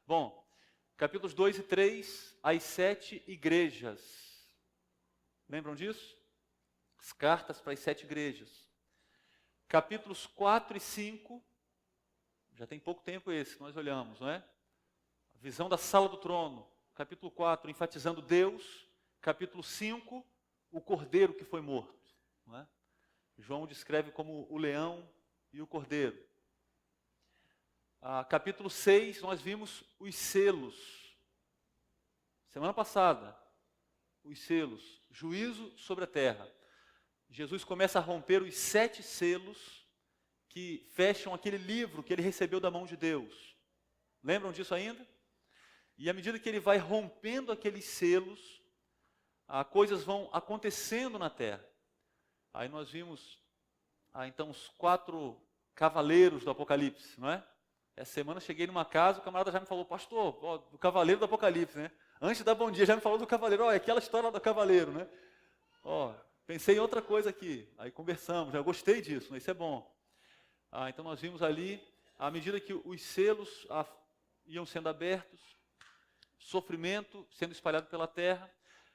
Bom, capítulos 2 e 3, as 7 igrejas. Lembram disso? As cartas para as 7 igrejas. Capítulos 4 e 5, já tem pouco tempo esse que nós olhamos, não é? A visão da sala do trono. Capítulo 4, enfatizando Deus. Capítulo 5, o cordeiro que foi morto. Não é? João descreve como o leão e o cordeiro. Capítulo 6, nós vimos os selos. Semana passada, os selos, juízo sobre a terra. Jesus começa a romper os 7 selos que fecham aquele livro que ele recebeu da mão de Deus. Lembram disso ainda? E à medida que ele vai rompendo aqueles selos, coisas vão acontecendo na terra. Aí nós vimos, então, os 4 cavaleiros do Apocalipse, não é? Essa semana eu cheguei numa casa, o camarada já me falou, pastor, do cavaleiro do Apocalipse, né? Antes da bom dia, já me falou do cavaleiro, é aquela história do cavaleiro, né? Pensei em outra coisa aqui, aí conversamos, já gostei disso, isso é bom. Então nós vimos ali, à medida que os selos iam sendo abertos, sofrimento sendo espalhado pela terra.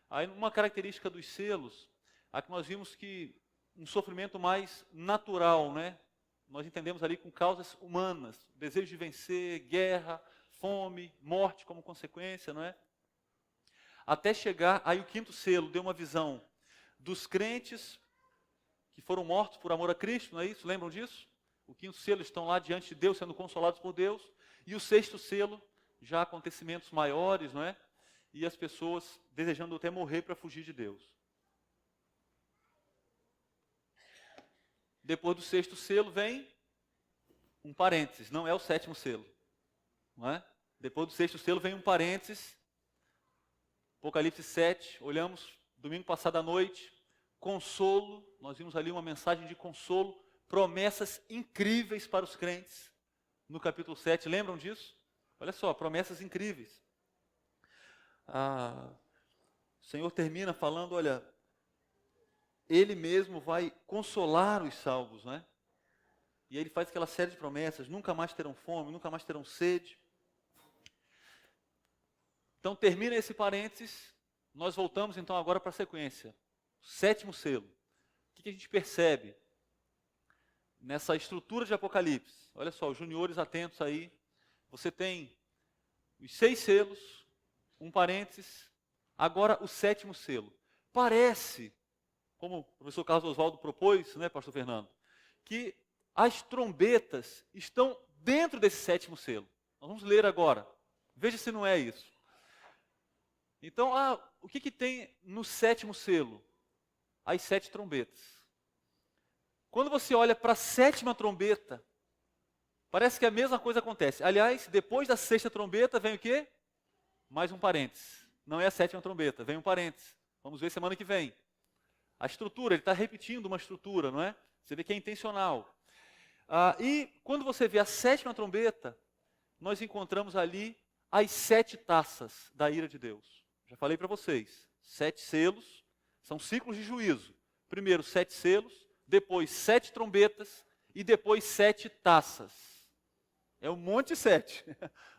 Aí uma característica dos selos, que nós vimos que um sofrimento mais natural, né? Nós entendemos ali com causas humanas, desejo de vencer, guerra, fome, morte como consequência, não é? Até chegar, aí o 5º selo deu uma visão dos crentes que foram mortos por amor a Cristo, não é isso? Lembram disso? O 5º selo estão lá diante de Deus, sendo consolados por Deus. E o 6º selo, já acontecimentos maiores, não é? E as pessoas desejando até morrer para fugir de Deus. Depois do 6º selo vem um parênteses, não é o 7º selo. Não é? Depois do 6º selo vem um parênteses. Apocalipse 7, olhamos domingo passado à noite. Consolo, nós vimos ali uma mensagem de consolo, promessas incríveis para os crentes. No capítulo 7, lembram disso? Olha só, promessas incríveis. O Senhor termina falando, olha, Ele mesmo vai consolar os salvos, não é? E Ele faz aquela série de promessas, nunca mais terão fome, nunca mais terão sede. Então termina esse parênteses, nós voltamos então agora para a sequência. 7º selo. O que a gente percebe nessa estrutura de Apocalipse? Olha só, os juniores atentos aí. Você tem os 6 selos, um parênteses, agora o 7º selo. Parece, como o professor Carlos Oswaldo propôs, né, pastor Fernando, que as trombetas estão dentro desse 7º selo. Nós vamos ler agora. Veja se não é isso. Então, o que tem no 7º selo? As 7 trombetas. Quando você olha para a 7ª trombeta, parece que a mesma coisa acontece. Aliás, depois da 6ª trombeta vem o quê? Mais um parênteses. Não é a 7ª trombeta, vem um parênteses. Vamos ver semana que vem. A estrutura, ele está repetindo uma estrutura, não é? Você vê que é intencional. E quando você vê a 7ª trombeta, nós encontramos ali as 7 taças da ira de Deus. Já falei para vocês, 7 selos, são ciclos de juízo. Primeiro 7 selos, depois 7 trombetas e depois 7 taças. É um monte de 7,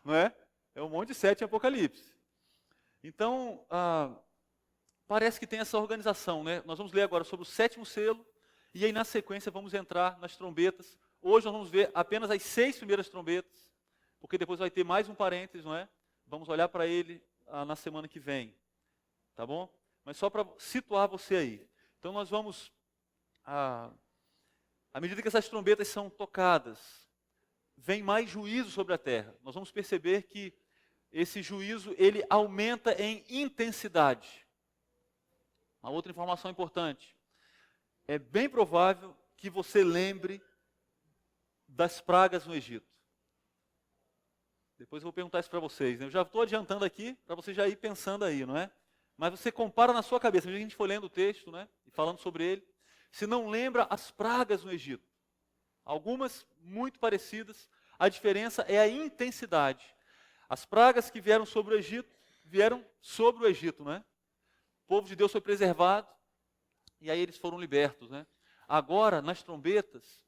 não é? É um monte de 7 em Apocalipse. Então, parece que tem essa organização, né? Nós vamos ler agora sobre o 7º selo, e aí na sequência vamos entrar nas trombetas. Hoje nós vamos ver apenas as 6 primeiras trombetas, porque depois vai ter mais um parênteses, não é? Vamos olhar para ele na semana que vem, tá bom? Mas só para situar você aí. Então nós vamos, à medida que essas trombetas são tocadas, vem mais juízo sobre a terra. Nós vamos perceber que esse juízo, ele aumenta em intensidade. Uma outra informação importante. É bem provável que você lembre das pragas no Egito. Depois eu vou perguntar isso para vocês, né? Eu já estou adiantando aqui, para você já ir pensando aí, não é? Mas você compara na sua cabeça, a gente foi lendo o texto, né? E falando sobre ele. Se não lembra as pragas no Egito. Algumas muito parecidas, a diferença é a intensidade. As pragas que vieram sobre o Egito, vieram sobre o Egito, né? O povo de Deus foi preservado, e aí eles foram libertos, né? Agora, nas trombetas,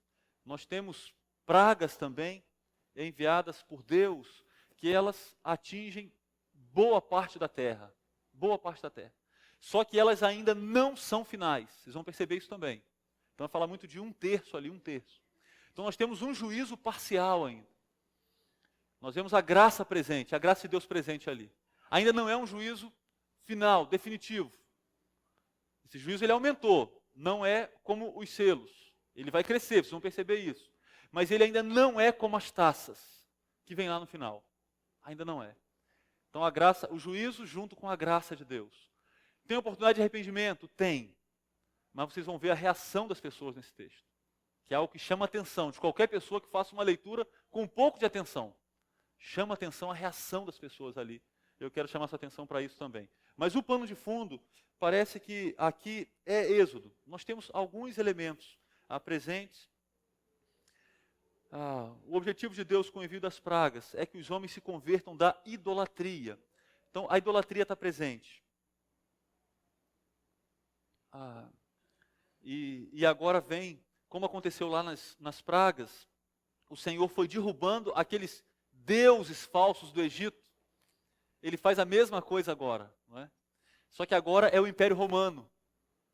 nós temos pragas também, enviadas por Deus, que elas atingem boa parte da terra. Boa parte da terra. Só que elas ainda não são finais. Vocês vão perceber isso também. Então vai falar muito de 1/3 ali, 1/3. Então nós temos um juízo parcial ainda. Nós vemos a graça presente, a graça de Deus presente ali. Ainda não é um juízo final, definitivo. Esse juízo ele aumentou, não é como os selos. Ele vai crescer, vocês vão perceber isso. Mas ele ainda não é como as taças que vem lá no final. Ainda não é. Então a graça, o juízo junto com a graça de Deus. Tem oportunidade de arrependimento? Tem. Mas vocês vão ver a reação das pessoas nesse texto. Que é algo que chama a atenção de qualquer pessoa que faça uma leitura com um pouco de atenção. Chama a atenção a reação das pessoas ali. Eu quero chamar sua atenção para isso também. Mas o pano de fundo parece que aqui é Êxodo. Nós temos alguns elementos presentes. O objetivo de Deus com o envio das pragas é que os homens se convertam da idolatria. Então, a idolatria está presente. E agora vem, como aconteceu lá nas pragas, o Senhor foi derrubando aqueles deuses falsos do Egito. Ele faz a mesma coisa agora, não é? Só que agora é o Império Romano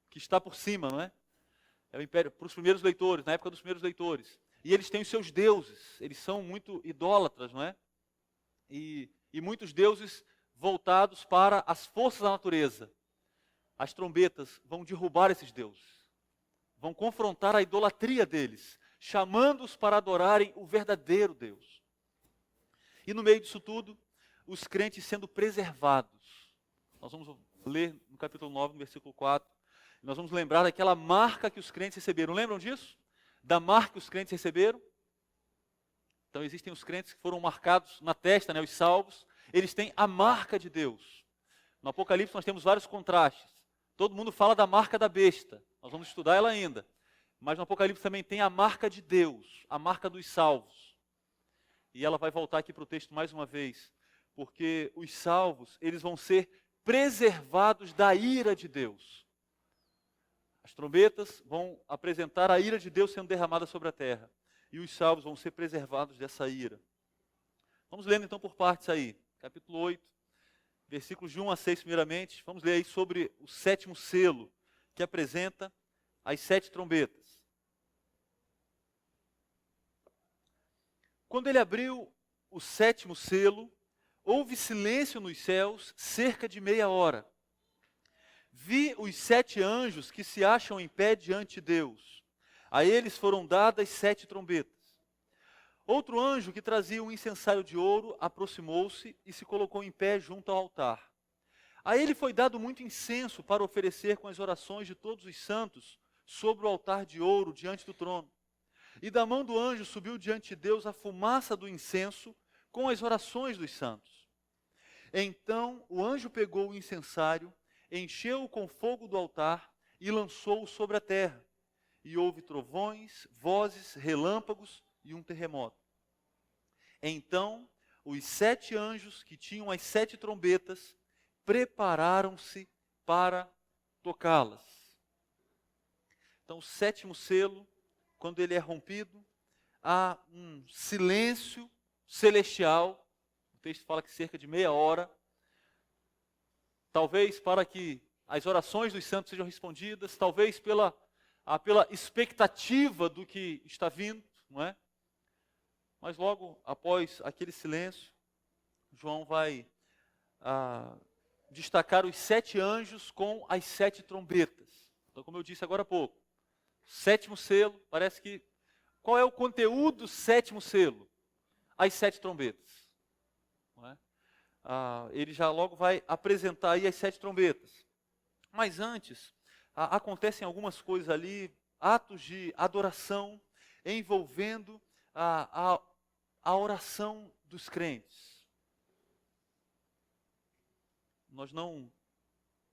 que está por cima, não é? É o Império, para os primeiros leitores, na época dos primeiros leitores. E eles têm os seus deuses, eles são muito idólatras, não é? E muitos deuses voltados para as forças da natureza. As trombetas vão derrubar esses deuses, vão confrontar a idolatria deles, chamando-os para adorarem o verdadeiro Deus. E no meio disso tudo, os crentes sendo preservados. Nós vamos ler no capítulo 9, no versículo 4. Nós vamos lembrar daquela marca que os crentes receberam. Lembram disso? Da marca que os crentes receberam? Então existem os crentes que foram marcados na testa, né, os salvos. Eles têm a marca de Deus. No Apocalipse nós temos vários contrastes. Todo mundo fala da marca da besta. Nós vamos estudar ela ainda. Mas no Apocalipse também tem a marca de Deus, a marca dos salvos. E ela vai voltar aqui para o texto mais uma vez. Porque os salvos, eles vão ser preservados da ira de Deus. As trombetas vão apresentar a ira de Deus sendo derramada sobre a terra. E os salvos vão ser preservados dessa ira. Vamos lendo então por partes aí. Capítulo 8, versículos de 1 a 6 primeiramente. Vamos ler aí sobre o 7º selo, que apresenta as 7 trombetas. Quando ele abriu o 7º selo, houve silêncio nos céus cerca de meia hora. Vi os 7 anjos que se acham em pé diante de Deus. A eles foram dadas 7 trombetas. Outro anjo que trazia um incensário de ouro aproximou-se e se colocou em pé junto ao altar. A ele foi dado muito incenso para oferecer com as orações de todos os santos sobre o altar de ouro diante do trono. E da mão do anjo subiu diante de Deus a fumaça do incenso com as orações dos santos. Então o anjo pegou o incensário, encheu-o com fogo do altar e lançou-o sobre a terra. E houve trovões, vozes, relâmpagos e um terremoto. Então os 7 anjos que tinham as 7 trombetas prepararam-se para tocá-las. Então o 7º selo, quando ele é rompido, há um silêncio celestial. O texto fala que cerca de meia hora. Talvez para que as orações dos santos sejam respondidas, talvez pela expectativa do que está vindo, não é? Mas logo após aquele silêncio, João vai destacar os 7 anjos com as 7 trombetas. Então, como eu disse agora há pouco, 7º selo, parece que... Qual é o conteúdo do 7º selo? As 7 trombetas. Não é? Ele já logo vai apresentar aí as 7 trombetas. Mas antes, acontecem algumas coisas ali, atos de adoração envolvendo a oração dos crentes. Nós não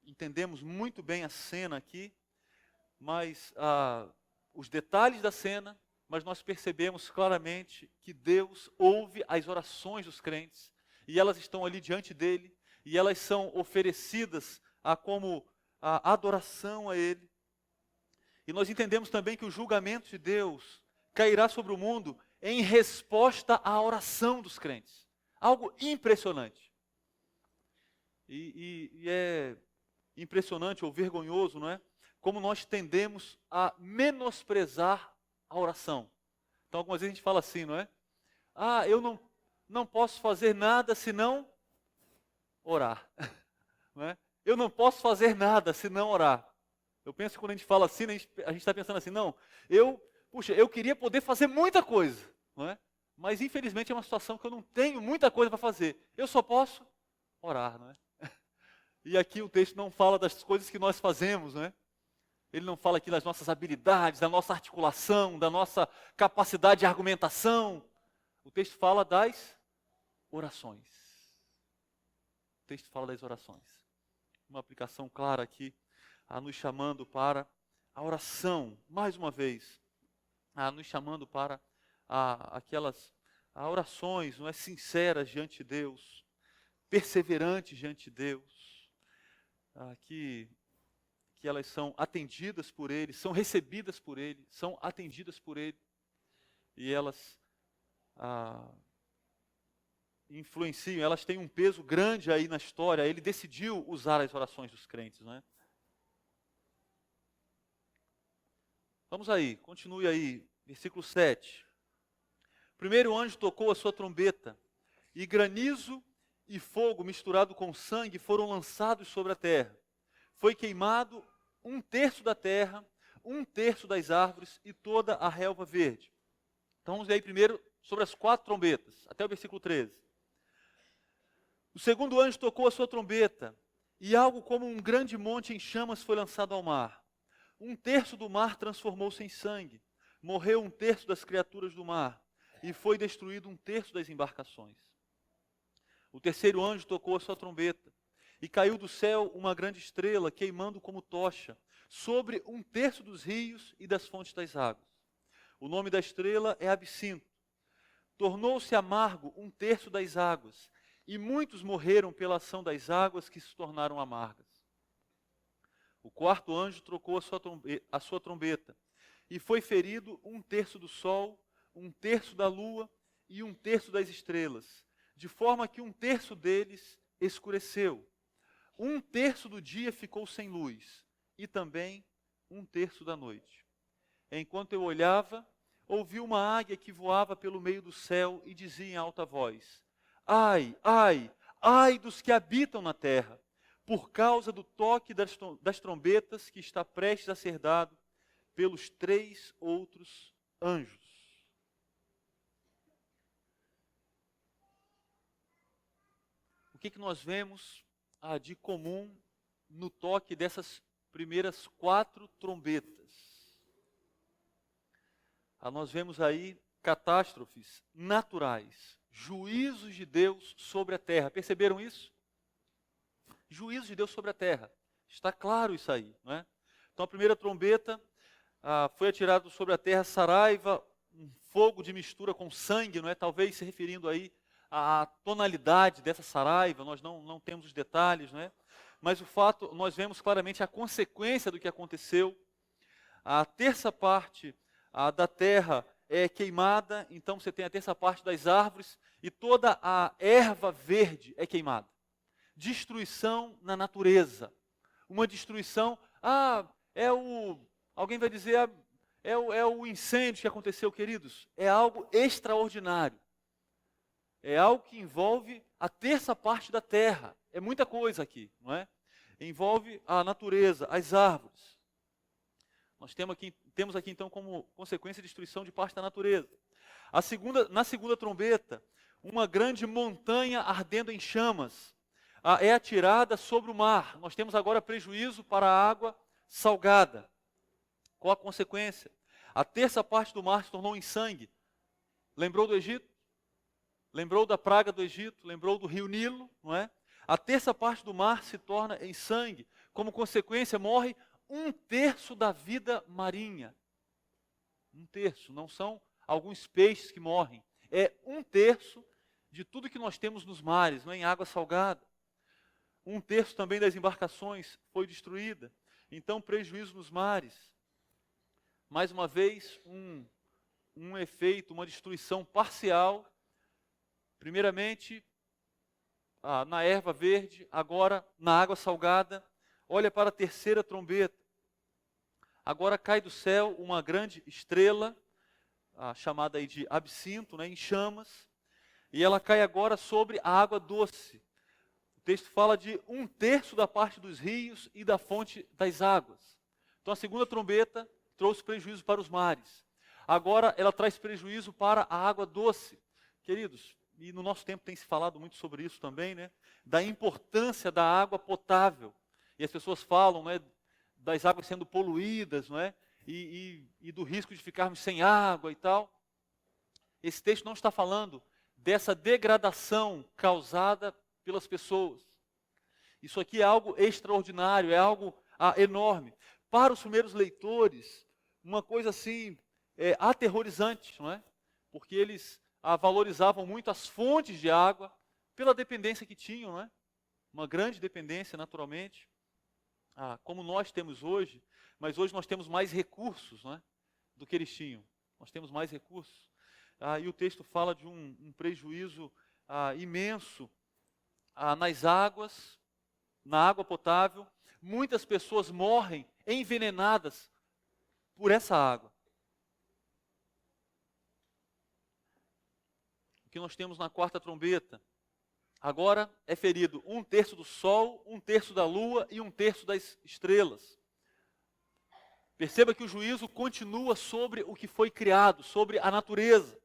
entendemos muito bem a cena aqui, mas os detalhes da cena, mas nós percebemos claramente que Deus ouve as orações dos crentes, e elas estão ali diante dele, e elas são oferecidas como a adoração a ele. E nós entendemos também que o julgamento de Deus cairá sobre o mundo em resposta à oração dos crentes. Algo impressionante. E é impressionante ou vergonhoso, não é? Como nós tendemos a menosprezar a oração. Então, algumas vezes a gente fala assim, não é? Ah, eu não posso fazer nada senão orar. Não é? Eu não posso fazer nada senão orar. Eu penso que quando a gente fala assim, a gente está pensando assim, não, eu queria poder fazer muita coisa, não é? Mas infelizmente é uma situação que eu não tenho muita coisa para fazer. Eu só posso orar, não é? E aqui o texto não fala das coisas que nós fazemos, não é? Ele não fala aqui das nossas habilidades, da nossa articulação, da nossa capacidade de argumentação. O texto fala das orações. O texto fala das orações. Uma aplicação clara aqui, nos chamando para a oração, mais uma vez, nos chamando para aquelas orações, não é, sinceras diante de Deus, perseverantes diante de Deus, que elas são atendidas por Ele, são recebidas por Ele, são atendidas por Ele, e elas influenciam, elas têm um peso grande aí na história. Ele decidiu usar as orações dos crentes, não é? Vamos aí, continue aí, versículo 7. O primeiro anjo tocou a sua trombeta, e granizo e fogo misturado com sangue foram lançados sobre a terra. Foi queimado 1/3 da terra, 1/3 das árvores e toda a relva verde. Então vamos ver aí primeiro sobre as 4 trombetas, até o versículo 13. O segundo anjo tocou a sua trombeta, e algo como um grande monte em chamas foi lançado ao mar. 1/3 do mar transformou-se em sangue, morreu 1/3 das criaturas do mar, e foi destruído 1/3 das embarcações. O terceiro anjo tocou a sua trombeta, e caiu do céu uma grande estrela, queimando como tocha, sobre 1/3 dos rios e das fontes das águas. O nome da estrela é Absinto. Tornou-se amargo 1/3 das águas, e muitos morreram pela ação das águas que se tornaram amargas. O quarto anjo trocou a sua trombeta, e foi ferido 1/3 do sol, 1/3 da lua e 1/3 das estrelas, de forma que 1/3 deles escureceu. 1/3 do dia ficou sem luz, e também 1/3 da noite. Enquanto eu olhava, ouvi uma águia que voava pelo meio do céu e dizia em alta voz: ai, ai, ai dos que habitam na terra, por causa do toque das trombetas que está prestes a ser dado pelos 3 outros anjos. O que nós vemos de comum no toque dessas primeiras 4 trombetas? Nós vemos aí catástrofes naturais, juízos de Deus sobre a terra. Perceberam isso? Juízos de Deus sobre a terra. Está claro isso aí, não é? Então a primeira trombeta foi atirado sobre a terra saraiva, um fogo de mistura com sangue, não é? Talvez se referindo aí à tonalidade dessa saraiva, nós não temos os detalhes, não é? Mas o fato, nós vemos claramente a consequência do que aconteceu. A terça parte da terra é queimada, então você tem a terça parte das árvores e toda a erva verde é queimada. Destruição na natureza. Uma destruição, alguém vai dizer, é o incêndio que aconteceu, queridos. É algo extraordinário. É algo que envolve a terça parte da terra. É muita coisa aqui, não é? Envolve a natureza, as árvores. Nós temos aqui então como consequência a destruição de parte da natureza. Na segunda trombeta, uma grande montanha ardendo em chamas é atirada sobre o mar. Nós temos agora prejuízo para a água salgada. Qual a consequência? A terça parte do mar se tornou em sangue. Lembrou do Egito? Lembrou da praga do Egito? Lembrou do rio Nilo? Não é? A terça parte do mar se torna em sangue. Como consequência, morre 1/3 da vida marinha. 1/3, não são alguns peixes que morrem. É 1/3 de tudo que nós temos nos mares, não é? Em água salgada. 1/3 também das embarcações foi destruída. Então, prejuízo nos mares. Mais uma vez, um efeito, uma destruição parcial. Primeiramente, na erva verde, agora na água salgada. Olha para a terceira trombeta. Agora cai do céu uma grande estrela, chamada aí de absinto, né, em chamas, e ela cai agora sobre a água doce. O texto fala de 1/3 da parte dos rios e da fonte das águas. Então a segunda trombeta trouxe prejuízo para os mares. Agora ela traz prejuízo para a água doce. Queridos, e no nosso tempo tem se falado muito sobre isso também, né? Da importância da água potável. E as pessoas falam, né, das águas sendo poluídas, não é? E do risco de ficarmos sem água e tal. Esse texto não está falando dessa degradação causada pelas pessoas. Isso aqui é algo extraordinário, é algo enorme. Para os primeiros leitores, uma coisa assim, aterrorizante, não é? Porque eles valorizavam muito as fontes de água pela dependência que tinham, não é? Uma grande dependência, naturalmente, como nós temos hoje, mas hoje nós temos mais recursos, não é? Do que eles tinham. Nós temos mais recursos. E o texto fala de um prejuízo imenso nas águas, na água potável. Muitas pessoas morrem envenenadas por essa água. O que nós temos na quarta trombeta? Agora é ferido 1/3 do sol, 1/3 da lua e 1/3 das estrelas. Perceba que o juízo continua sobre o que foi criado, sobre a natureza.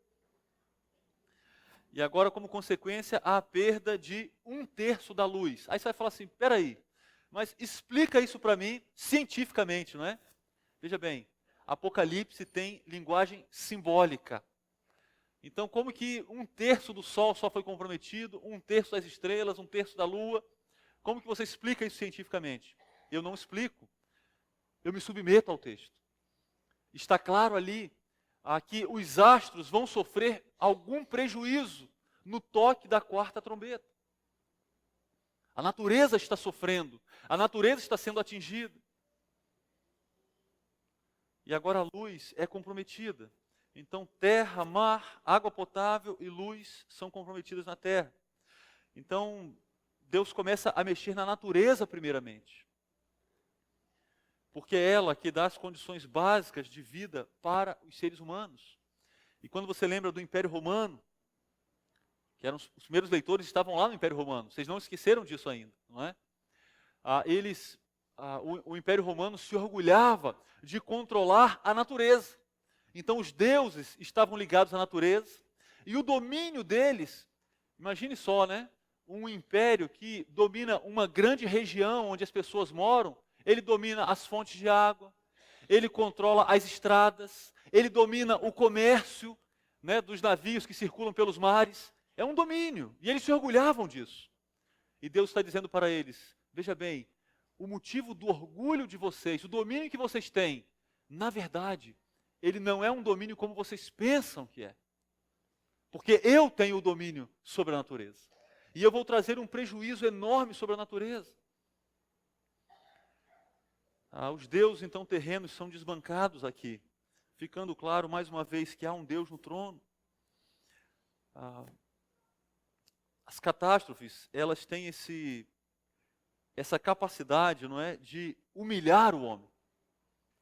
E agora, como consequência, há a perda de 1/3 da luz. Aí você vai falar assim, peraí, mas explica isso para mim cientificamente, não é? Veja bem, Apocalipse tem linguagem simbólica. Então, como que 1/3 do sol só foi comprometido, 1/3 das estrelas, 1/3 da lua? Como que você explica isso cientificamente? Eu não explico. Eu me submeto ao texto. Está claro ali que os astros vão sofrer algum prejuízo no toque da quarta trombeta. A natureza está sofrendo, a natureza está sendo atingida. E agora a luz é comprometida. Então terra, mar, água potável e luz são comprometidas na terra. Então Deus começa a mexer na natureza primeiramente. Porque é ela que dá as condições básicas de vida para os seres humanos. E quando você lembra do Império Romano, que eram os primeiros leitores estavam lá no Império Romano, vocês não esqueceram disso ainda, não é? O Império Romano se orgulhava de controlar a natureza. Então os deuses estavam ligados à natureza, e o domínio deles, imagine só, né? Um império que domina uma grande região onde as pessoas moram, ele domina as fontes de água, ele controla as estradas, ele domina o comércio, né, dos navios que circulam pelos mares. É um domínio, e eles se orgulhavam disso. E Deus está dizendo para eles, veja bem, o motivo do orgulho de vocês, o domínio que vocês têm, na verdade, ele não é um domínio como vocês pensam que é. Porque eu tenho o domínio sobre a natureza. E eu vou trazer um prejuízo enorme sobre a natureza. Os deuses, então, terrenos são desbancados aqui. Ficando claro, mais uma vez, que há um Deus no trono. As catástrofes, elas têm essa capacidade, não é, de humilhar o homem.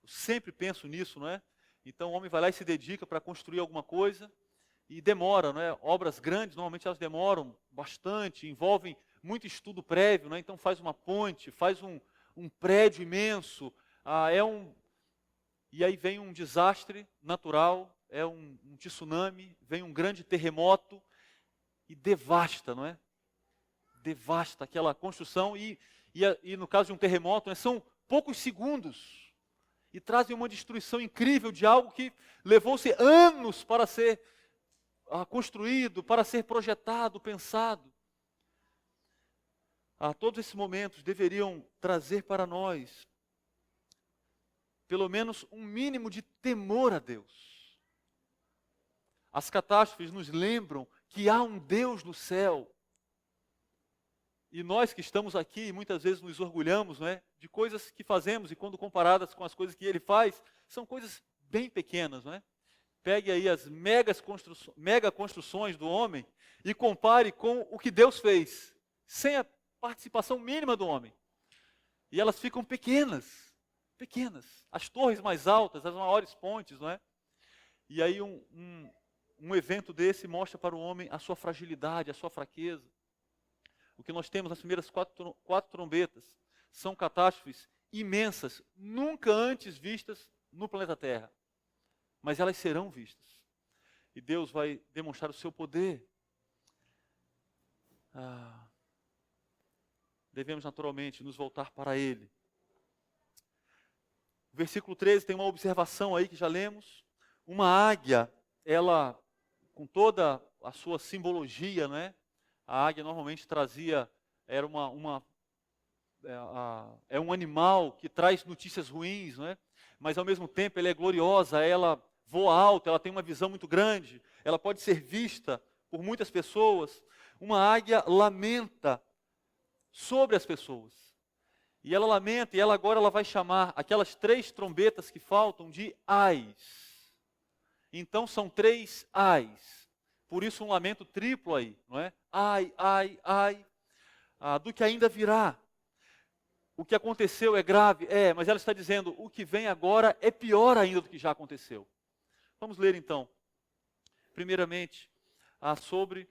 Eu sempre penso nisso, não é? Então o homem vai lá e se dedica para construir alguma coisa e demora, não é? Obras grandes, normalmente elas demoram bastante, envolvem muito estudo prévio, não é? Então faz uma ponte, faz um prédio imenso, e aí vem um desastre natural, um tsunami, vem um grande terremoto e devasta, não é? Devasta aquela construção e no caso de um terremoto, né, são poucos segundos e trazem uma destruição incrível de algo que levou-se anos para ser construído, para ser projetado, pensado. Todos esses momentos deveriam trazer para nós pelo menos um mínimo de temor a Deus. As catástrofes nos lembram que há um Deus no céu. E nós que estamos aqui, muitas vezes nos orgulhamos, não é, de coisas que fazemos, e quando comparadas com as coisas que Ele faz, são coisas bem pequenas, não é? Pegue aí as mega construções do homem e compare com o que Deus fez. sem a participação mínima do homem. E elas ficam pequenas, pequenas. As torres mais altas, as maiores pontes, não é? E aí um evento desse mostra para o homem a sua fragilidade, a sua fraqueza. O que nós temos nas primeiras quatro trombetas são catástrofes imensas, nunca antes vistas no planeta Terra. Mas elas serão vistas. E Deus vai demonstrar o seu poder. Devemos naturalmente nos voltar para Ele. O versículo 13 tem uma observação aí que já lemos. Uma águia, ela, com toda a sua simbologia, não é? A águia normalmente trazia, era é um animal que traz notícias ruins, não é? Mas ao mesmo tempo ela é gloriosa, ela voa alto, ela tem uma visão muito grande, ela pode ser vista por muitas pessoas. Uma águia lamenta sobre as pessoas. E ela lamenta, e agora ela vai chamar aquelas 3 trombetas que faltam de ais. Então são 3 ais. Por isso um lamento triplo aí, não é? Ai, ai, ai, do que ainda virá. O que aconteceu é grave, mas ela está dizendo, o que vem agora é pior ainda do que já aconteceu. Vamos ler então, primeiramente, sobre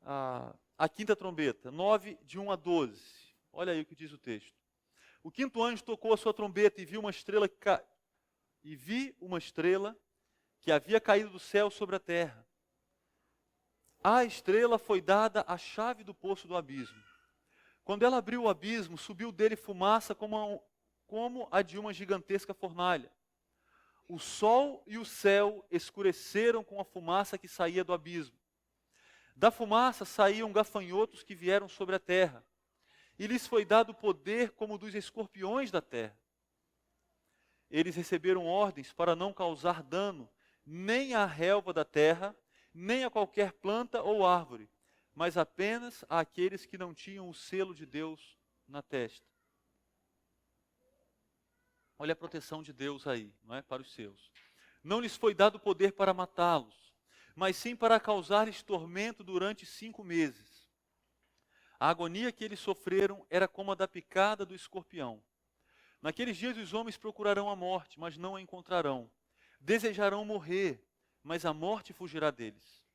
a quinta trombeta, 9, de 1 a 12. Olha aí o que diz o texto. O quinto anjo tocou a sua trombeta e vi uma estrela que havia caído do céu sobre a terra. À estrela foi dada a chave do poço do abismo. Quando ela abriu o abismo, subiu dele fumaça como a de uma gigantesca fornalha. O sol e o céu escureceram com a fumaça que saía do abismo. Da fumaça saíam gafanhotos que vieram sobre a terra. E lhes foi dado poder como dos escorpiões da terra. Eles receberam ordens para não causar dano nem à relva da terra, nem a qualquer planta ou árvore, mas apenas àqueles que não tinham o selo de Deus na testa. Olha a proteção de Deus aí, não é? Para os seus. Não lhes foi dado poder para matá-los, mas sim para causar-lhes tormento durante 5 meses. A agonia que eles sofreram era como a da picada do escorpião. Naqueles dias os homens procurarão a morte, mas não a encontrarão. Desejarão morrer, mas a morte fugirá deles.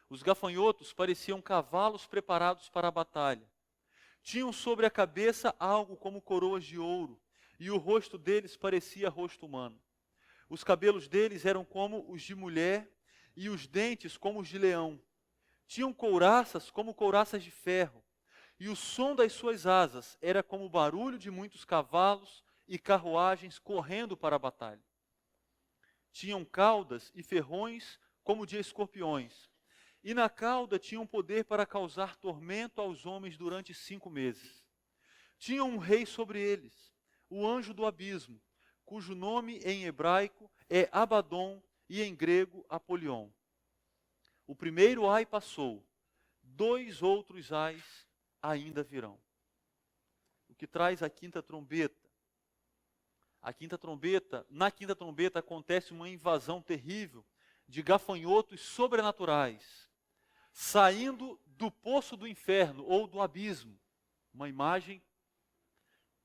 Os gafanhotos pareciam cavalos preparados para a batalha. Tinham sobre a cabeça algo como coroas de ouro, e o rosto deles parecia rosto humano. Os cabelos deles eram como os de mulher, e os dentes como os de leão. Tinham couraças como couraças de ferro, e o som das suas asas era como o barulho de muitos cavalos e carruagens correndo para a batalha. Tinham caudas e ferrões como de escorpiões, e na cauda tinham poder para causar tormento aos homens durante 5 meses. Tinham um rei sobre eles, o anjo do abismo, cujo nome em hebraico é Abaddon e em grego Apolion. O primeiro ai passou, 2 outros ais ainda virão. O que traz a quinta trombeta? Na quinta trombeta acontece uma invasão terrível de gafanhotos sobrenaturais, saindo do poço do inferno ou do abismo. Uma imagem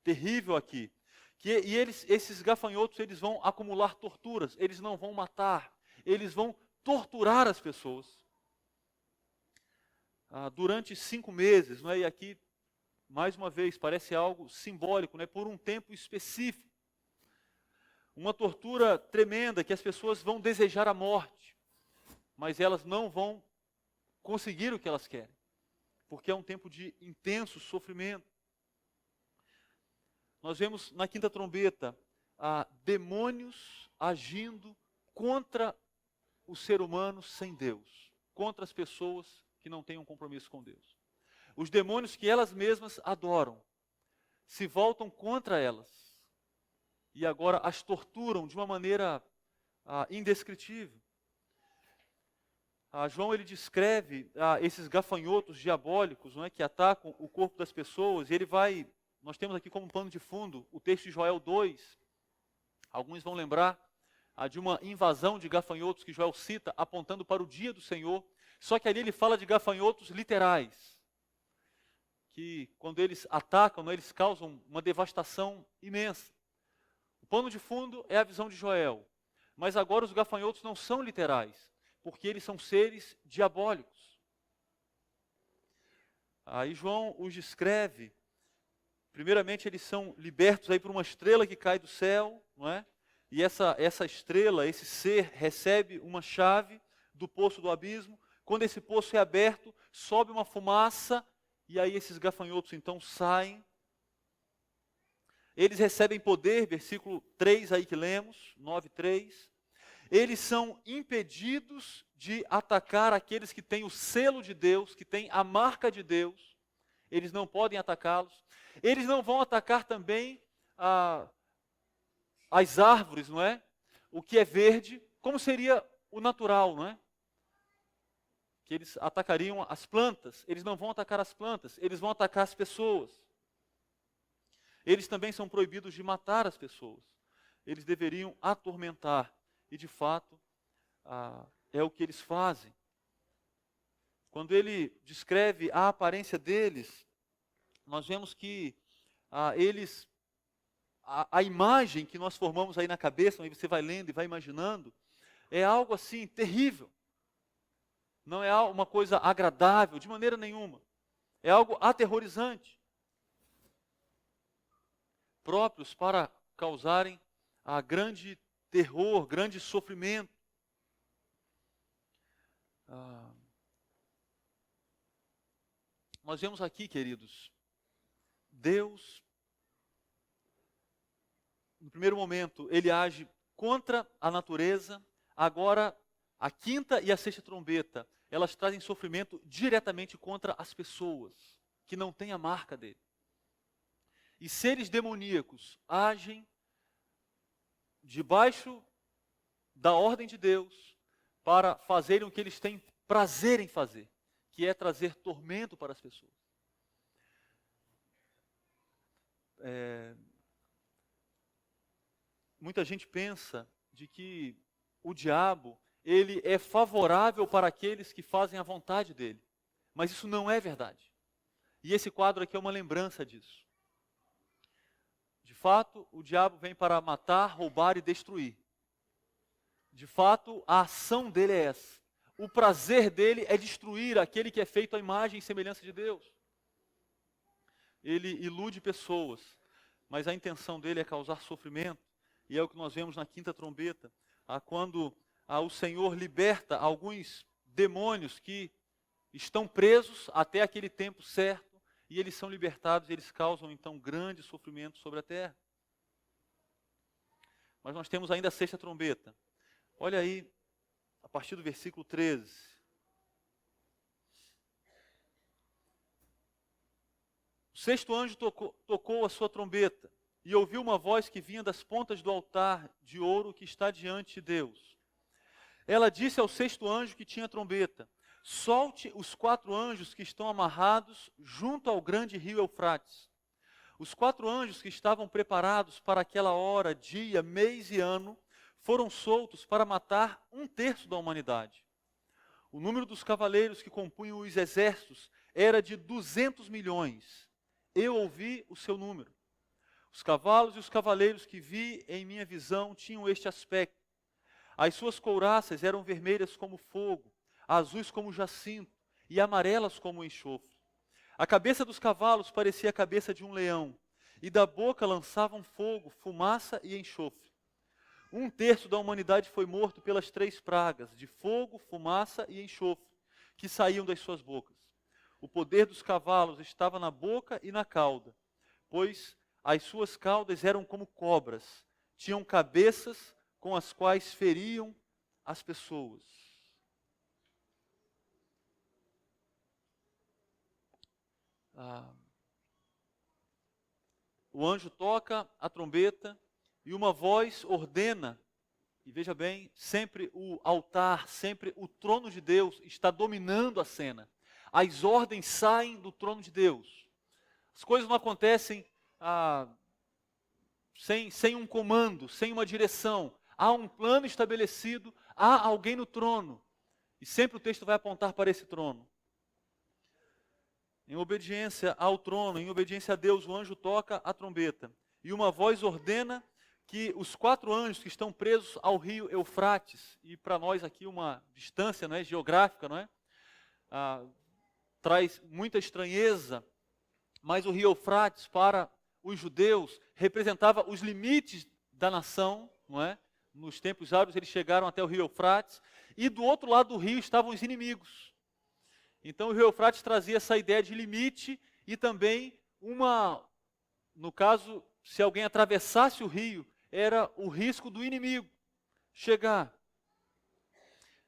terrível aqui. Esses gafanhotos, eles vão acumular torturas, eles não vão matar, eles vão torturar as pessoas durante 5 meses, não é? E aqui, mais uma vez, parece algo simbólico, não é? Por um tempo específico. Uma tortura tremenda, que as pessoas vão desejar a morte, mas elas não vão conseguir o que elas querem, porque é um tempo de intenso sofrimento. Nós vemos na quinta trombeta demônios agindo contra o ser humano sem Deus, contra as pessoas que não têm um compromisso com Deus. Os demônios que elas mesmas adoram se voltam contra elas e agora as torturam de uma maneira indescritível. João ele descreve esses gafanhotos diabólicos, não é, que atacam o corpo das pessoas, e nós temos aqui como pano de fundo o texto de Joel 2. Alguns vão lembrar de uma invasão de gafanhotos que Joel cita, apontando para o dia do Senhor. Só que ali ele fala de gafanhotos literais. que quando eles atacam, né, eles causam uma devastação imensa. O pano de fundo é a visão de Joel. Mas agora os gafanhotos não são literais, porque eles são seres diabólicos. Aí João os descreve. Primeiramente, eles são libertos aí por uma estrela que cai do céu, não é? E essa estrela, esse ser, recebe uma chave do poço do abismo. Quando esse poço é aberto, sobe uma fumaça, e aí esses gafanhotos então saem. Eles recebem poder, versículo 3 aí que lemos, 9:3. Eles são impedidos de atacar aqueles que têm o selo de Deus, que têm a marca de Deus. Eles não podem atacá-los. Eles não vão atacar também as árvores, não é? O que é verde, como seria o natural, não é? Que eles atacariam as plantas. Eles não vão atacar as plantas, eles vão atacar as pessoas. Eles também são proibidos de matar as pessoas. Eles deveriam atormentar. E de fato, é o que eles fazem. Quando ele descreve a aparência deles, nós vemos que a imagem que nós formamos aí na cabeça, aí você vai lendo e vai imaginando, é algo assim terrível. Não é uma coisa agradável, de maneira nenhuma. É algo aterrorizante. Próprios para causarem grande terror, grande sofrimento. Nós vemos aqui, queridos, Deus, no primeiro momento, ele age contra a natureza. Agora, a quinta e a sexta trombeta, elas trazem sofrimento diretamente contra as pessoas, que não têm a marca dele. E seres demoníacos agem debaixo da ordem de Deus para fazerem o que eles têm prazer em fazer, que é trazer tormento para as pessoas. Muita gente pensa de que o diabo, ele é favorável para aqueles que fazem a vontade dele. Mas isso não é verdade. E esse quadro aqui é uma lembrança disso. De fato, o diabo vem para matar, roubar e destruir. De fato, a ação dele é essa. O prazer dele é destruir aquele que é feito à imagem e semelhança de Deus. Ele ilude pessoas, mas a intenção dele é causar sofrimento. E é o que nós vemos na quinta trombeta, quando o Senhor liberta alguns demônios que estão presos até aquele tempo certo, e eles são libertados, e eles causam então grande sofrimento sobre a terra. Mas nós temos ainda a sexta trombeta. Olha aí, a partir do versículo 13. O sexto anjo tocou a sua trombeta, e ouviu uma voz que vinha das pontas do altar de ouro que está diante de Deus. Ela disse ao sexto anjo que tinha a trombeta: solte os 4 anjos que estão amarrados junto ao grande rio Eufrates. Os 4 anjos que estavam preparados para aquela hora, dia, mês e ano, foram soltos para matar 1/3 da humanidade. O número dos cavaleiros que compunham os exércitos era de 200 milhões. Eu ouvi o seu número. Os cavalos e os cavaleiros que vi em minha visão tinham este aspecto. As suas couraças eram vermelhas como fogo, azuis como jacinto e amarelas como enxofre. A cabeça dos cavalos parecia a cabeça de um leão, e da boca lançavam fogo, fumaça e enxofre. 1/3 da humanidade foi morto pelas 3 pragas, de fogo, fumaça e enxofre, que saíam das suas bocas. O poder dos cavalos estava na boca e na cauda, pois as suas caudas eram como cobras, tinham cabeças com as quais feriam as pessoas. O anjo toca a trombeta e uma voz ordena, e veja bem, sempre o altar, sempre o trono de Deus está dominando a cena. As ordens saem do trono de Deus. As coisas não acontecem sem um comando, sem uma direção. Há um plano estabelecido, há alguém no trono. E sempre o texto vai apontar para esse trono. Em obediência ao trono, em obediência a Deus, o anjo toca a trombeta. E uma voz ordena que os 4 anjos que estão presos ao rio Eufrates, e para nós aqui uma distância, não é, geográfica, não é? Traz muita estranheza, mas o rio Eufrates para os judeus representava os limites da nação, não é? Nos tempos árabes eles chegaram até o rio Eufrates, e do outro lado do rio estavam os inimigos. Então o rio Eufrates trazia essa ideia de limite e também no caso, se alguém atravessasse o rio, era o risco do inimigo chegar.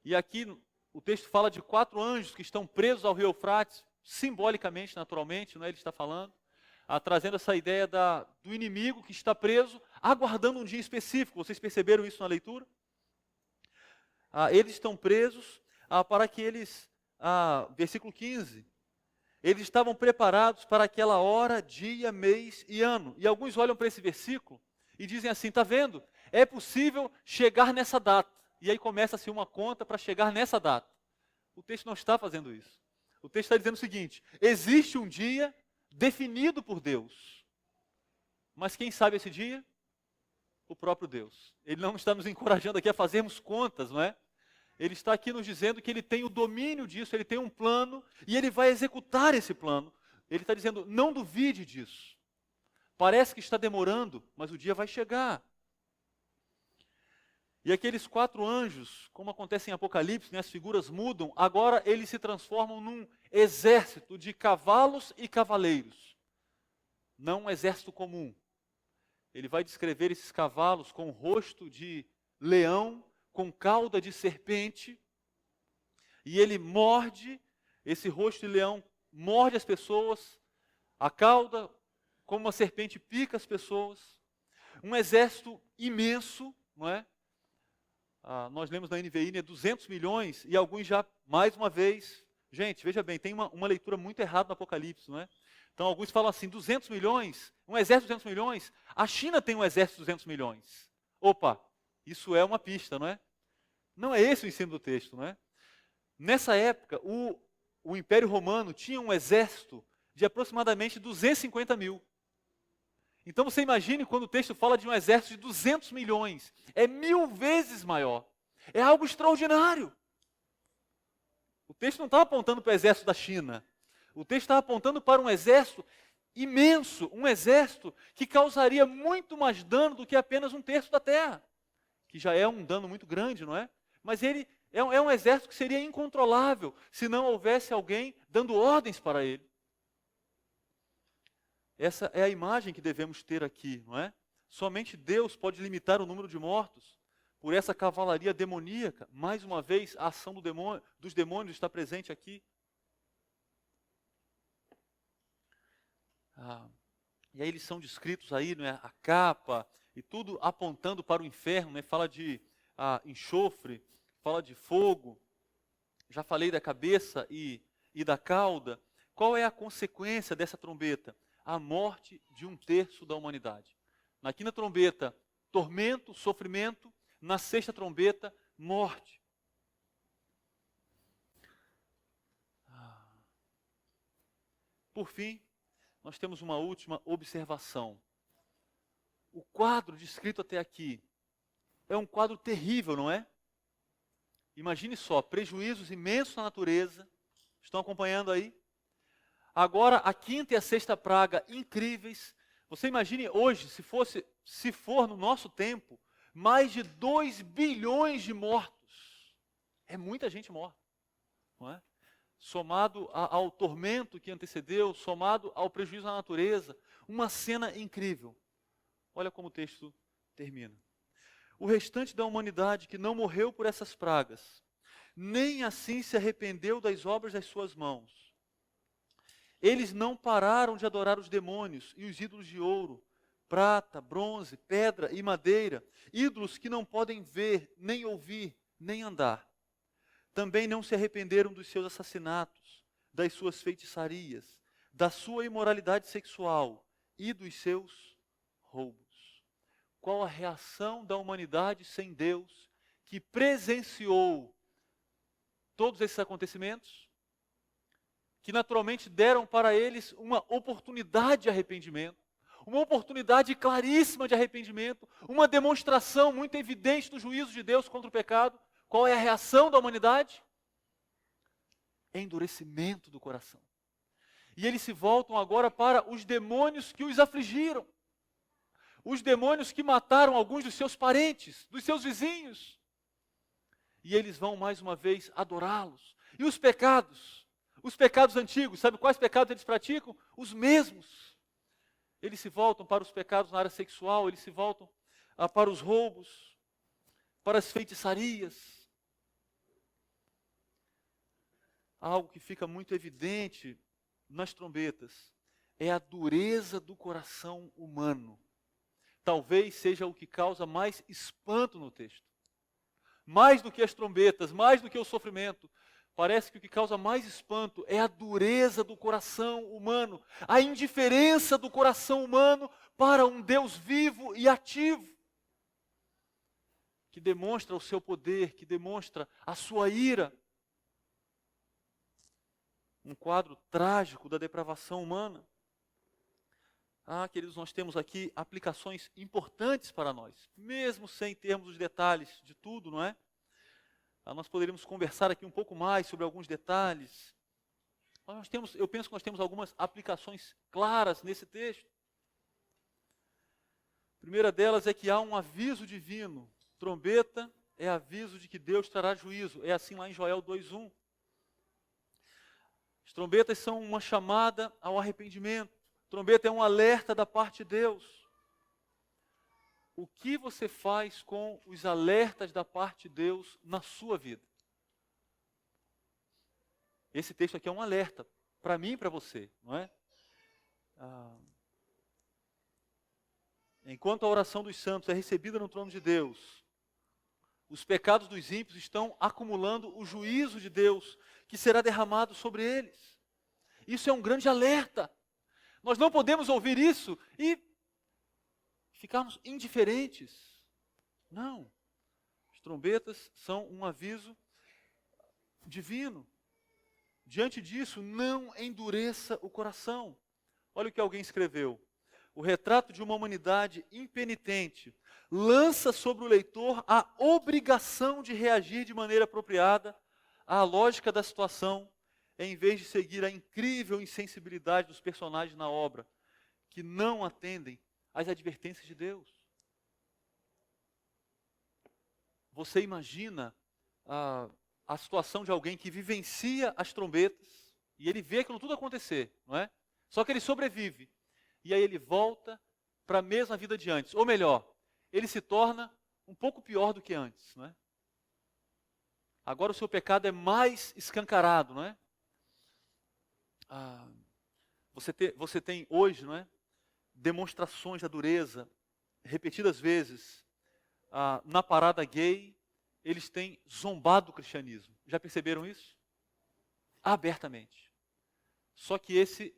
E aqui o texto fala de 4 anjos que estão presos ao rio Eufrates, simbolicamente, naturalmente, não é? Ele está falando, trazendo essa ideia do inimigo que está preso, aguardando um dia específico. Vocês perceberam isso na leitura? Eles estão presos para que eles... versículo 15, eles estavam preparados para aquela hora, dia, mês e ano. E alguns olham para esse versículo e dizem assim, está vendo? É possível chegar nessa data. E aí começa-se uma conta para chegar nessa data. O texto não está fazendo isso. O texto está dizendo o seguinte, existe um dia definido por Deus. Mas quem sabe esse dia? O próprio Deus. Ele não está nos encorajando aqui a fazermos contas, não é? Ele está aqui nos dizendo que ele tem o domínio disso, ele tem um plano e ele vai executar esse plano. Ele está dizendo, não duvide disso. Parece que está demorando, mas o dia vai chegar. E aqueles 4 anjos, como acontece em Apocalipse, né, as figuras mudam, agora eles se transformam num exército de cavalos e cavaleiros. Não um exército comum. Ele vai descrever esses cavalos com o rosto de leão, com cauda de serpente, e ele morde, esse rosto de leão morde as pessoas, a cauda, como uma serpente, pica as pessoas. Um exército imenso, não é? Nós lemos na NVI, né, 200 milhões, e alguns já, mais uma vez, gente, veja bem, tem uma leitura muito errada no Apocalipse, não é? Então alguns falam assim, 200 milhões, um exército de 200 milhões, a China tem um exército de 200 milhões. Opa, isso é uma pista, não é? Não é esse o ensino do texto, não é? Nessa época, o Império Romano tinha um exército de aproximadamente 250 mil. Então você imagine quando o texto fala de um exército de 200 milhões. É 1000 vezes maior. É algo extraordinário. O texto não estava apontando para o exército da China. O texto estava apontando para um exército imenso, um exército que causaria muito mais dano do que apenas 1/3 da terra. Que já é um dano muito grande, não é? Mas ele é um exército que seria incontrolável se não houvesse alguém dando ordens para ele. Essa é a imagem que devemos ter aqui, não é? Somente Deus pode limitar o número de mortos por essa cavalaria demoníaca. Mais uma vez, a ação dos demônios está presente aqui. E aí eles são descritos aí, não é? A capa e tudo apontando para o inferno, né? Fala de enxofre, fala de fogo. Já falei da cabeça e da cauda. Qual é a consequência dessa trombeta? A morte de 1/3 da humanidade. Na quinta trombeta, tormento, sofrimento. Na sexta trombeta, morte. Por fim, nós temos uma última observação. O quadro descrito até aqui é um quadro terrível, não é? Imagine só, prejuízos imensos na natureza. Estão acompanhando aí? Agora, a quinta e a sexta praga, incríveis. Você imagine hoje, se for no nosso tempo, mais de 2 bilhões de mortos. É muita gente morta, não é? Somado ao tormento que antecedeu, somado ao prejuízo na natureza. Uma cena incrível. Olha como o texto termina. O restante da humanidade que não morreu por essas pragas, nem assim se arrependeu das obras das suas mãos. Eles não pararam de adorar os demônios e os ídolos de ouro, prata, bronze, pedra e madeira, ídolos que não podem ver, nem ouvir, nem andar. Também não se arrependeram dos seus assassinatos, das suas feitiçarias, da sua imoralidade sexual e dos seus roubos. Qual a reação da humanidade sem Deus que presenciou todos esses acontecimentos? que naturalmente deram para eles uma oportunidade de arrependimento, uma oportunidade claríssima de arrependimento, uma demonstração muito evidente do juízo de Deus contra o pecado. Qual é a reação da humanidade? Endurecimento do coração. E eles se voltam agora para os demônios que os afligiram. Os demônios que mataram alguns dos seus parentes, dos seus vizinhos. E eles vão mais uma vez adorá-los. E os pecados antigos, sabe quais pecados eles praticam? Os mesmos. Eles se voltam para os pecados na área sexual, eles se voltam para os roubos, para as feitiçarias. Algo que fica muito evidente nas trombetas é a dureza do coração humano. Talvez seja o que causa mais espanto no texto. Mais do que as trombetas, mais do que o sofrimento, parece que o que causa mais espanto é a dureza do coração humano, a indiferença do coração humano para um Deus vivo e ativo, que demonstra o seu poder, que demonstra a sua ira. Um quadro trágico da depravação humana. Queridos, nós temos aqui aplicações importantes para nós, mesmo sem termos os detalhes de tudo, não é? Nós poderíamos conversar aqui um pouco mais sobre alguns detalhes. Eu penso que nós temos algumas aplicações claras nesse texto. A primeira delas é que há um aviso divino. Trombeta é aviso de que Deus trará juízo. É assim lá em Joel 2:1. As trombetas são uma chamada ao arrependimento. Trombeta é um alerta da parte de Deus. O que você faz com os alertas da parte de Deus na sua vida? Esse texto aqui é um alerta para mim e para você, não é? Enquanto a oração dos santos é recebida no trono de Deus, os pecados dos ímpios estão acumulando o juízo de Deus, que será derramado sobre eles. Isso é um grande alerta. Nós não podemos ouvir isso e ficarmos indiferentes. Não. As trombetas são um aviso divino. Diante disso, não endureça o coração. Olha o que alguém escreveu. O retrato de uma humanidade impenitente lança sobre o leitor a obrigação de reagir de maneira apropriada à lógica da situação, em vez de seguir a incrível insensibilidade dos personagens na obra, que não atendem às advertências de Deus. Você imagina a situação de alguém que vivencia as trombetas, e ele vê aquilo tudo acontecer, não é? Só que ele sobrevive, e aí ele volta para a mesma vida de antes. Ou melhor, ele se torna um pouco pior do que antes, não é? Agora o seu pecado é mais escancarado, não é? Você tem hoje, não é, demonstrações da dureza, repetidas vezes. Na parada gay, eles têm zombado do cristianismo. Já perceberam isso? Abertamente. Só que esse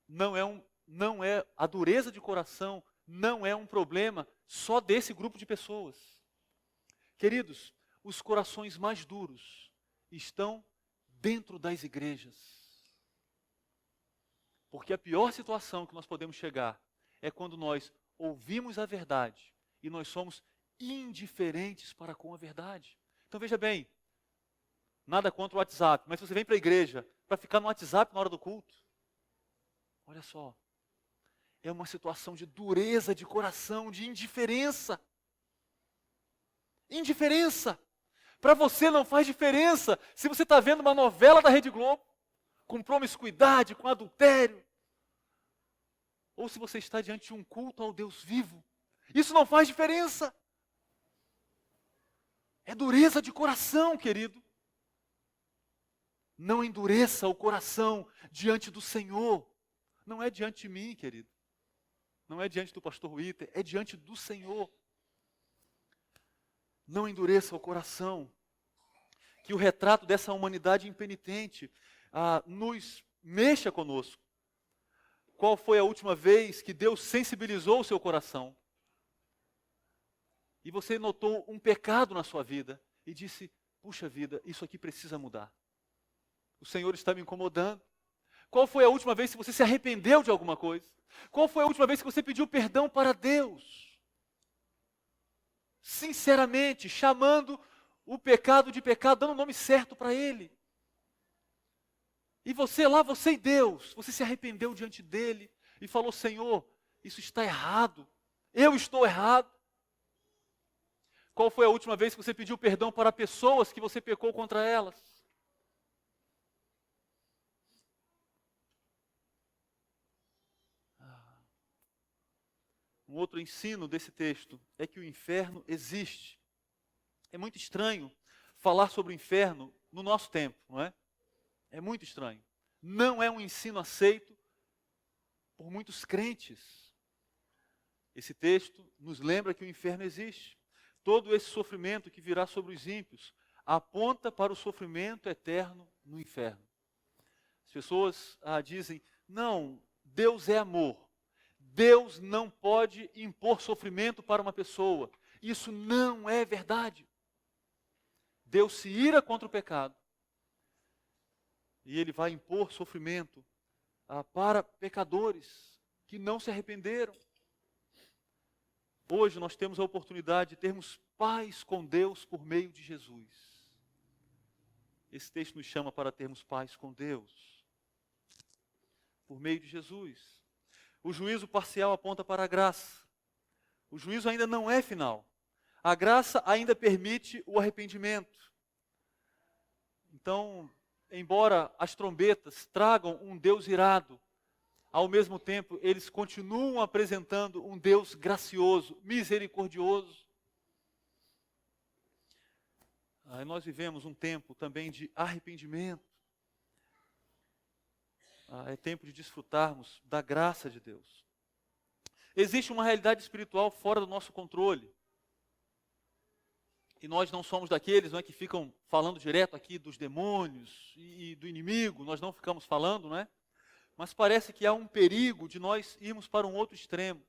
não é a dureza de coração, não é um problema só desse grupo de pessoas. Queridos, os corações mais duros estão dentro das igrejas. Porque a pior situação que nós podemos chegar é quando nós ouvimos a verdade e nós somos indiferentes para com a verdade. Então veja bem, nada contra o WhatsApp, mas se você vem para a igreja para ficar no WhatsApp na hora do culto, olha só, é uma situação de dureza de coração, de indiferença. Indiferença. Para você não faz diferença se você está vendo uma novela da Rede Globo, com promiscuidade, com adultério, ou se você está diante de um culto ao Deus vivo. Isso não faz diferença. É dureza de coração, querido. Não endureça o coração diante do Senhor. Não é diante de mim, querido. Não é diante do pastor Witter, é diante do Senhor. Não endureça o coração. Que o retrato dessa humanidade impenitente nos mexa conosco. Qual foi a última vez que Deus sensibilizou o seu coração? E você notou um pecado na sua vida e disse, puxa vida, isso aqui precisa mudar. O Senhor está me incomodando. Qual foi a última vez que você se arrependeu de alguma coisa? Qual foi a última vez que você pediu perdão para Deus? Sinceramente, chamando o pecado de pecado, dando o nome certo para ele. E você lá, você e Deus, você se arrependeu diante dele e falou: Senhor, isso está errado, eu estou errado. Qual foi a última vez que você pediu perdão para pessoas que você pecou contra elas? Um outro ensino desse texto é que o inferno existe. É muito estranho falar sobre o inferno no nosso tempo, não é? É muito estranho. Não é um ensino aceito por muitos crentes. Esse texto nos lembra que o inferno existe. Todo esse sofrimento que virá sobre os ímpios aponta para o sofrimento eterno no inferno. As pessoas dizem: não, Deus é amor. Deus não pode impor sofrimento para uma pessoa. Isso não é verdade. Deus se ira contra o pecado. E Ele vai impor sofrimento para pecadores que não se arrependeram. Hoje nós temos a oportunidade de termos paz com Deus por meio de Jesus. Esse texto nos chama para termos paz com Deus por meio de Jesus. O juízo parcial aponta para a graça. O juízo ainda não é final. A graça ainda permite o arrependimento. Então, embora as trombetas tragam um Deus irado, ao mesmo tempo eles continuam apresentando um Deus gracioso, misericordioso. Nós vivemos um tempo também de arrependimento. É tempo de desfrutarmos da graça de Deus. Existe uma realidade espiritual fora do nosso controle. E nós não somos daqueles, não é, que ficam falando direto aqui dos demônios e do inimigo, nós não ficamos falando, não é? Mas parece que há um perigo de nós irmos para um outro extremo,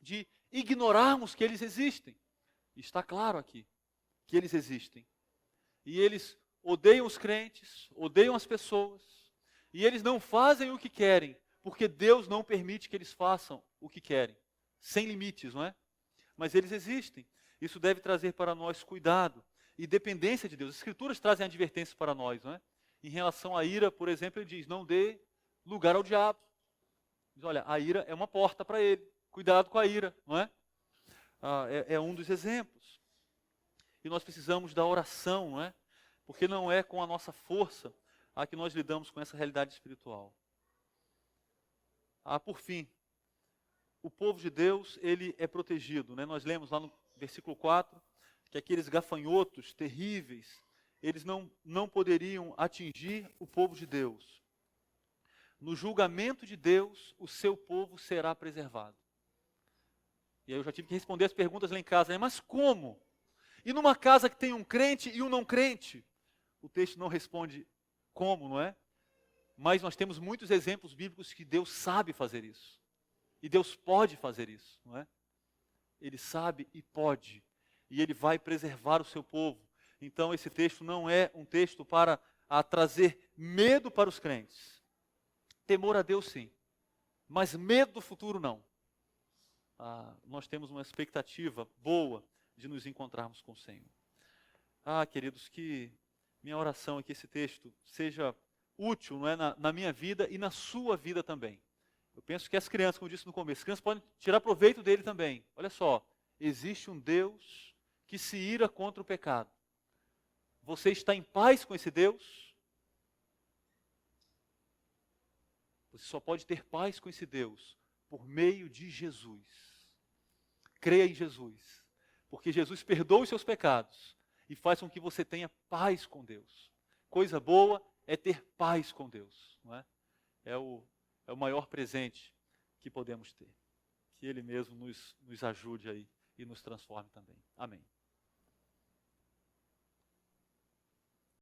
de ignorarmos que eles existem. E está claro aqui que eles existem. E eles odeiam os crentes, odeiam as pessoas, e eles não fazem o que querem, porque Deus não permite que eles façam o que querem, sem limites, não é? Mas eles existem. Isso deve trazer para nós cuidado e dependência de Deus. As Escrituras trazem advertências para nós, não é? Em relação à ira, por exemplo, ele diz: não dê lugar ao diabo. Diz: olha, a ira é uma porta para ele. Cuidado com a ira, não é? É um dos exemplos. E nós precisamos da oração, não é? Porque não é com a nossa força que nós lidamos com essa realidade espiritual. Por fim, o povo de Deus, ele é protegido, né? Nós lemos lá no versículo 4, que aqueles gafanhotos terríveis, eles não poderiam atingir o povo de Deus. No julgamento de Deus, o seu povo será preservado. E aí eu já tive que responder as perguntas lá em casa, né? Mas como? E numa casa que tem um crente e um não crente? O texto não responde como, não é? Mas nós temos muitos exemplos bíblicos que Deus sabe fazer isso. E Deus pode fazer isso, não é? Ele sabe e pode. E Ele vai preservar o seu povo. Então esse texto não é um texto para trazer medo para os crentes. Temor a Deus sim, mas medo do futuro não. Nós temos uma expectativa boa de nos encontrarmos com o Senhor. Queridos, que minha oração é que esse texto seja útil, não é, na minha vida e na sua vida também. Eu penso que as crianças, como eu disse no começo, as crianças podem tirar proveito dele também. Olha só, existe um Deus que se ira contra o pecado. Você está em paz com esse Deus? Você só pode ter paz com esse Deus por meio de Jesus. Creia em Jesus, porque Jesus perdoa os seus pecados e faz com que você tenha paz com Deus. Coisa boa é ter paz com Deus, não é? É o maior presente que podemos ter. Que Ele mesmo nos ajude aí e nos transforme também. Amém.